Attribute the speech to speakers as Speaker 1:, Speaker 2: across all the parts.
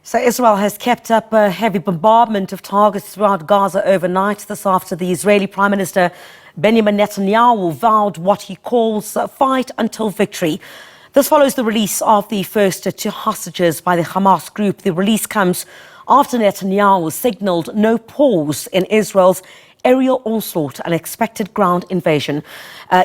Speaker 1: So Israel has kept up a heavy bombardment of targets throughout Gaza overnight. This after the Israeli Prime Minister Benjamin Netanyahu vowed what he calls a fight until victory. This follows the release of the first two hostages by the Hamas group. The release comes after Netanyahu signaled no pause in Israel's aerial onslaught and expected ground invasion.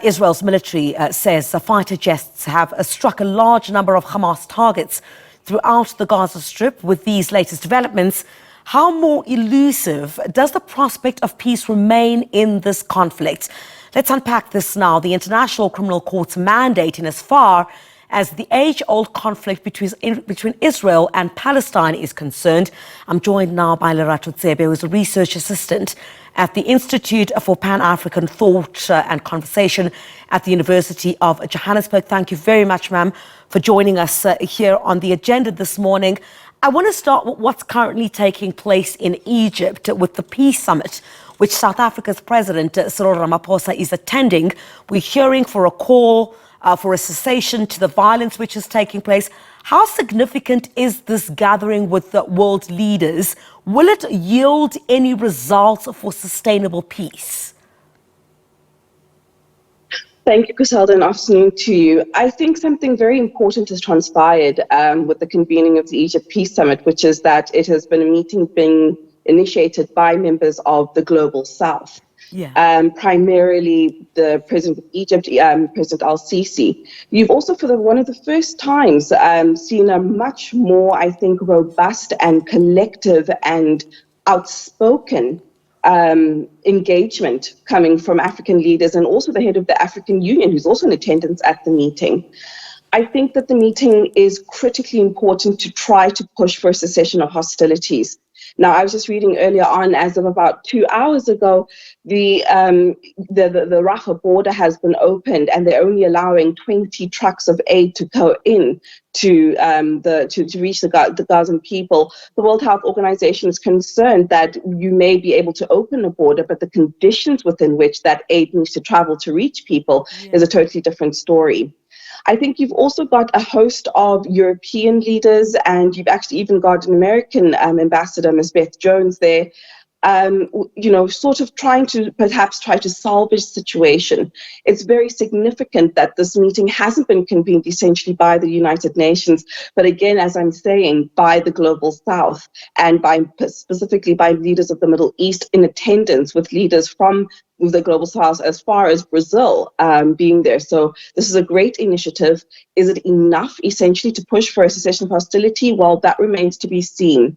Speaker 1: Israel's military says the fighter jets have struck a large number of Hamas targets throughout the Gaza Strip. With these latest developments, how more elusive does the prospect of peace remain in this conflict? Let's unpack this now. The International Criminal Court's mandate in as far as the age-old conflict between Israel and Palestine is concerned. I'm joined now by Lerato Tsebe, who is a research assistant at the Institute for Pan-African Thought and Conversation at the University of Johannesburg. Thank you very much, ma'am, for joining us here on the agenda this morning. I want to start with what's currently taking place in Egypt with the peace summit, which South Africa's President Cyril Ramaphosa is attending. We're hearing for a call for a cessation to the violence which is taking place. How significant is this gathering with the world leaders? Will it yield any results for sustainable peace?
Speaker 2: Thank you, Griselda, and afternoon to you. I think something very important has transpired with the convening of the Egypt Peace Summit, which is that it has been a meeting being initiated by members of the Global South. Yeah. Primarily the President of Egypt, President al-Sisi. You've also, for one of the first times, seen a much more, I think, robust and collective and outspoken engagement coming from African leaders, and also the head of the African Union, who's also in attendance at the meeting. I think that the meeting is critically important to try to push for a cessation of hostilities. Now, I was just reading earlier on, as of about 2 hours ago, the Rafah border has been opened, and they're only allowing 20 trucks of aid to go in to reach the Gazan people. The World Health Organization is concerned that you may be able to open a border, but the conditions within which that aid needs to travel to reach people is a totally different story. I think you've also got a host of European leaders, and you've actually even got an American ambassador, Ms. Beth Jones, there, sort of trying to salvage the situation. It's very significant that this meeting hasn't been convened essentially by the United Nations, but again, as I'm saying, by the Global South, and specifically by leaders of the Middle East in attendance, with leaders from the Global South as far as Brazil being there. So this is a great initiative. Is it enough essentially to push for a cessation of hostility? Well, that remains to be seen.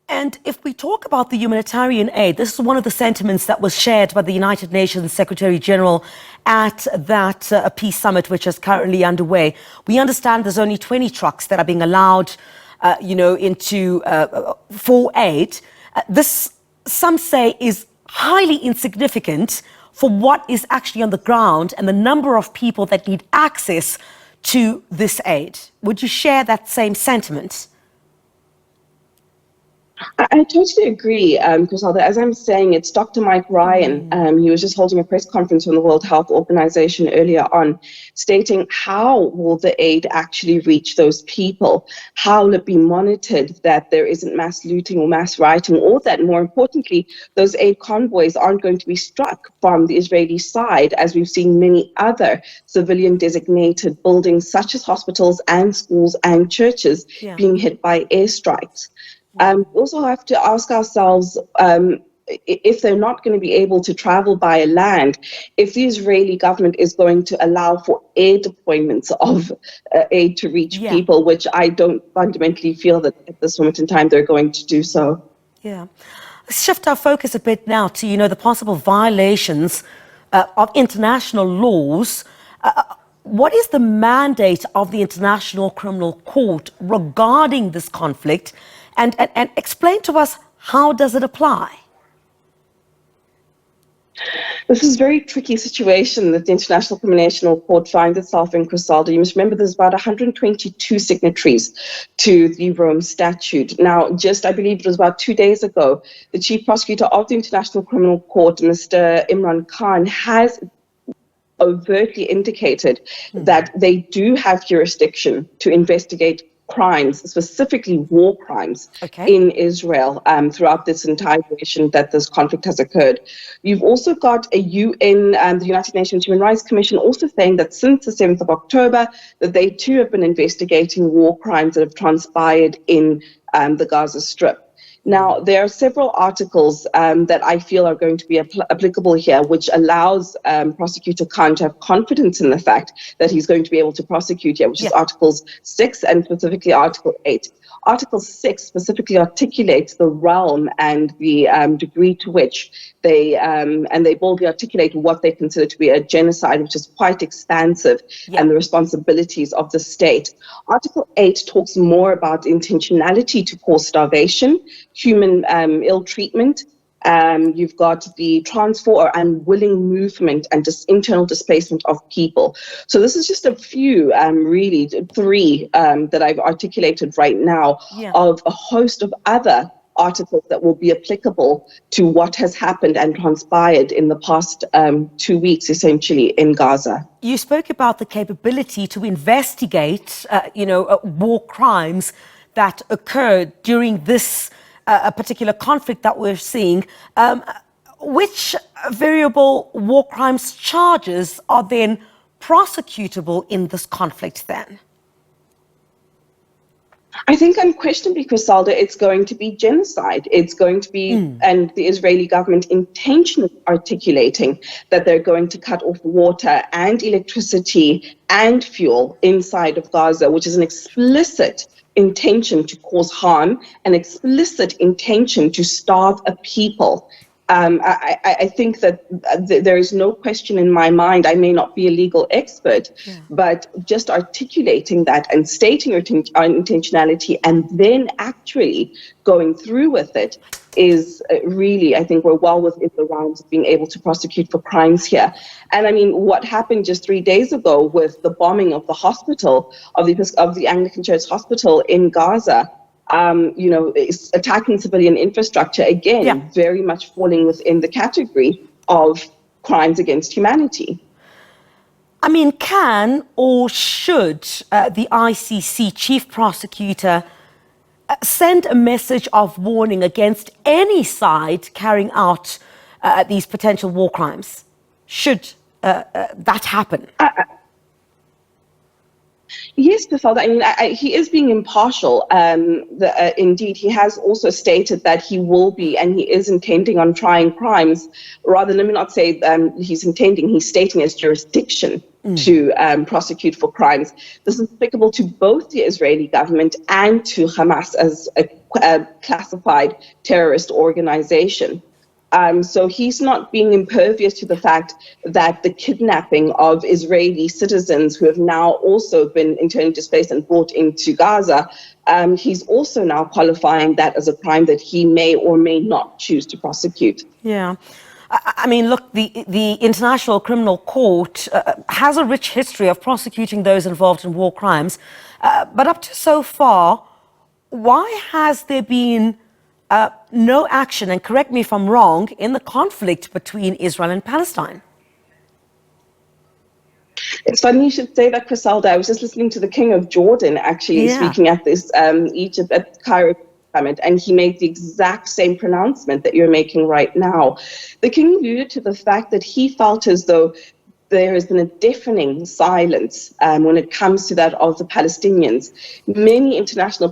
Speaker 1: And if we talk about the humanitarian aid, this is one of the sentiments that was shared by the United Nations Secretary General at that peace summit, which is currently underway. We understand there's only 20 trucks that are being allowed, for aid. This, some say, is highly insignificant for what is actually on the ground and the number of people that need access to this aid. Would you share that same sentiment?
Speaker 2: I totally agree, Griselda. As I'm saying, it's Dr. Mike Ryan. He was just holding a press conference from the World Health Organization earlier on, stating how will the aid actually reach those people? How will it be monitored that there isn't mass looting or mass rioting, or that, more importantly, those aid convoys aren't going to be struck from the Israeli side, as we've seen many other civilian-designated buildings, such as hospitals and schools and churches, being hit by airstrikes. We also have to ask ourselves, if they're not going to be able to travel by land, if the Israeli government is going to allow for air deployments of aid to reach people, which I don't fundamentally feel that at this moment in time they're going to do so.
Speaker 1: Yeah. Let's shift our focus a bit now to, the possible violations of international laws. What is the mandate of the International Criminal Court regarding this conflict? And explain to us, how does it apply?
Speaker 2: This is a very tricky situation that the International Criminal Court finds itself in, Griselda. You must remember there's about 122 signatories to the Rome Statute. Now, I believe it was about 2 days ago, the Chief Prosecutor of the International Criminal Court, Mr. Imran Khan, has overtly indicated that they do have jurisdiction to investigate crimes, specifically war crimes, in Israel throughout this entire duration that this conflict has occurred. You've also got a UN, the United Nations Human Rights Commission, also saying that since the 7th of October, that they too have been investigating war crimes that have transpired in the Gaza Strip. Now, there are several articles that I feel are going to be applicable here, which allows Prosecutor Khan to have confidence in the fact that he's going to be able to prosecute here, which is Articles 6 and specifically Article 8. Article 6 specifically articulates the realm and the degree to which they boldly articulate what they consider to be a genocide, which is quite expansive, and the responsibilities of the state. Article 8 talks more about intentionality to cause starvation, human ill treatment. You've got the transfer or unwilling movement and internal displacement of people. So this is just a few, really, three that I've articulated right now of a host of other articles that will be applicable to what has happened and transpired in the past 2 weeks, essentially, in Gaza.
Speaker 1: You spoke about the capability to investigate, war crimes that occurred during this a particular conflict that we're seeing. Which variable war crimes charges are then prosecutable in this conflict then?
Speaker 2: I think unquestionably, Crisalda, it's going to be genocide. It's going to be, and the Israeli government intentionally articulating that they're going to cut off water and electricity and fuel inside of Gaza, which is an explicit intention to cause harm, an explicit intention to starve a people. I think that there is no question in my mind. I may not be a legal expert, but just articulating that and stating our intentionality and then actually going through with it is really, I think we're well within the rounds of being able to prosecute for crimes here. And I mean, what happened just 3 days ago with the bombing of the hospital, of the Anglican Church hospital in Gaza, is attacking civilian infrastructure, again, very much falling within the category of crimes against humanity.
Speaker 1: I mean, can or should the ICC chief prosecutor send a message of warning against any side carrying out these potential war crimes? Should that happen?
Speaker 2: Yes, Crisalda. I mean, he is being impartial. Indeed, he has also stated that he will be and he is intending on trying crimes. Rather, let me not say he's stating his jurisdiction to prosecute for crimes. This is applicable to both the Israeli government and to Hamas as a classified terrorist organization. So he's not being impervious to the fact that the kidnapping of Israeli citizens who have now also been internally displaced and brought into Gaza, he's also now qualifying that as a crime that he may or may not choose to prosecute.
Speaker 1: Yeah. I mean, look, the International Criminal Court has a rich history of prosecuting those involved in war crimes. But up to so far, why has there been no action, and correct me if I'm wrong, in the conflict between Israel and Palestine?
Speaker 2: It's funny you should say that, Crisalda. I was just listening to the King of Jordan actually speaking at this Egypt at Cairo summit, and he made the exact same pronouncement that you're making right now. The King alluded to the fact that he felt as though there has been a deafening silence when it comes to that of the Palestinians. Many international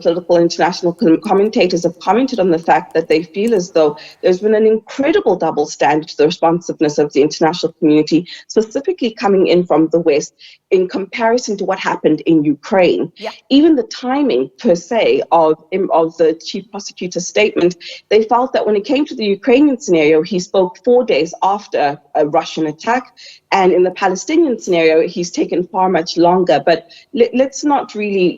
Speaker 2: commentators have commented on the fact that they feel as though there's been an incredible double standard to the responsiveness of the international community, specifically coming in from the West, in comparison to what happened in Ukraine. Even the timing, per se, of the chief prosecutor's statement, they felt that when it came to the Ukrainian scenario, he spoke 4 days after a Russian attack, and in the Palestinian scenario, he's taken far much longer. But let's not really,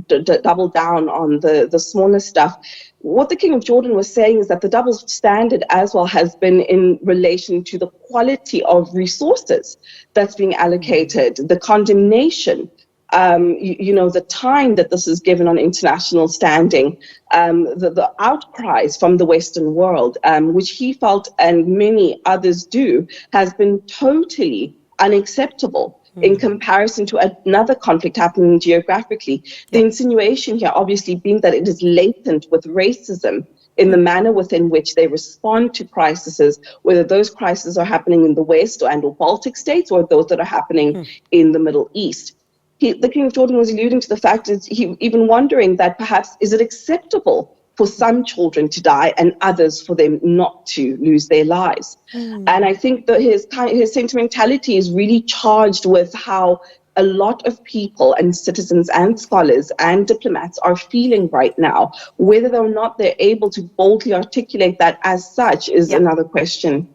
Speaker 2: double down on the smaller stuff. What the King of Jordan was saying is that the double standard as well has been in relation to the quality of resources that's being allocated, the condemnation, the time that this is given on international standing, the outcries from the Western world, which he felt and many others do, has been totally unacceptable. in comparison to another conflict happening geographically. The insinuation here obviously being that it is latent with racism in the manner within which they respond to crises, whether those crises are happening in the West or Baltic states or those that are happening in the Middle East. The King of Jordan was alluding to the fact that he even wondering that perhaps is it acceptable for some children to die and others for them not to lose their lives. And I think that his sentimentality is really charged with how a lot of people and citizens and scholars and diplomats are feeling right now. Whether or not they're able to boldly articulate that as such is another question.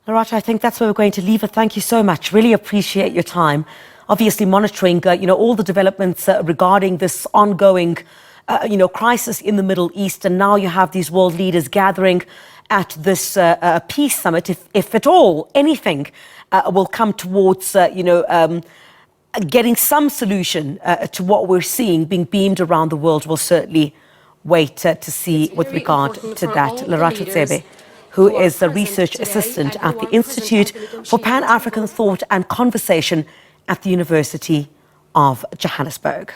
Speaker 1: Lerato, I think that's where we're going to leave it. Thank you so much. Really appreciate your time. Obviously monitoring, all the developments regarding this ongoing crisis in the Middle East, and now you have these world leaders gathering at this peace summit. If at all anything will come towards, getting some solution to what we're seeing being beamed around the world, we'll certainly wait to see with regard to that. Lerato Tsebe, who is the research assistant at the Institute for Pan-African Thought and Conversation at the University of Johannesburg.